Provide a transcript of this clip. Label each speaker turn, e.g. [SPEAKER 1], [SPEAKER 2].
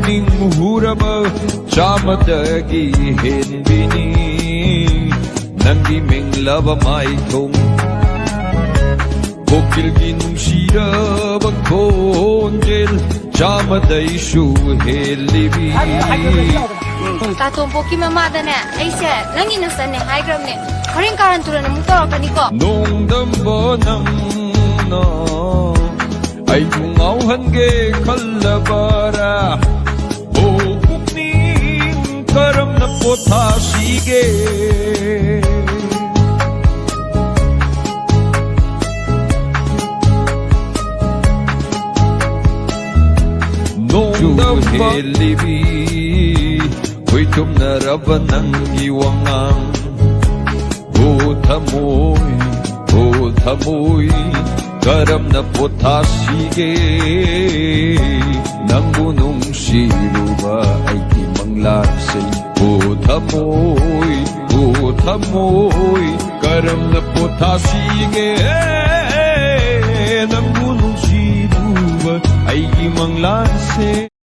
[SPEAKER 1] ꯄꯨꯛꯅꯤꯡ ꯍꯨꯔꯕ ꯆꯥꯃꯗꯒꯤ ꯍꯦꯟꯕꯤꯅꯤ ꯅꯪꯒꯤ ꯃꯦꯡꯂꯕ ꯃꯥꯏꯊꯣꯡ ꯀꯣꯀꯤꯜꯒꯤ ꯅꯨꯡꯁꯤꯔꯕ ꯈꯣꯟꯖꯦꯜ ꯆꯥꯃꯗꯩꯁꯨ ꯍꯦꯜꯂꯤꯕꯤ
[SPEAKER 2] ꯇꯥꯇꯣꯝꯄꯣꯛꯀꯤ ꯃꯃꯥꯗꯅꯦ ꯑꯩꯁꯦ ꯅꯪꯒꯤ ꯅꯆꯟꯅꯦ ꯍꯥꯏꯈ꯭ꯔꯕꯅꯦ ꯍꯣꯔꯦꯟ ꯀꯥꯔꯟ ꯇꯨꯔꯟ ꯑꯃꯨꯛ ꯇꯧꯔꯛꯀꯅꯤꯀꯣ
[SPEAKER 1] ꯅꯣꯡꯗꯝꯕ ꯅꯪꯅ ꯑꯩꯕꯨ ꯉꯥꯎꯍꯟꯒꯦ ꯈꯜꯂꯕꯔꯥ ꯑꯣ ꯄꯨꯛꯅꯤꯡ ꯀꯔꯝꯅ ꯄꯣꯊꯥꯁꯤꯒꯦ ꯅꯣꯡꯗꯝꯕ ꯍꯦꯜꯂꯤꯕꯤ ꯈꯣꯏꯊꯨꯝꯅꯔꯕ ꯅꯪꯒꯤ ꯋꯥꯉꯥꯡ ꯊꯃꯣꯏ ꯀꯔꯝꯅ ꯄꯣꯊꯥꯁꯤꯒꯦ ꯅꯪꯕꯨ ꯅꯨꯡꯁꯤꯔꯨꯕ ꯑꯩꯒꯤ ꯃꯪꯂꯥꯟꯁꯦ ꯊꯃꯣꯏ ꯀꯔꯝꯅ ꯄꯣꯊꯥꯁꯤꯒꯦ ꯅꯪꯕꯨ ꯅꯨꯡꯁꯤꯔꯨꯕ ꯑꯩꯒꯤ ꯃꯪꯂꯥꯟꯁꯦ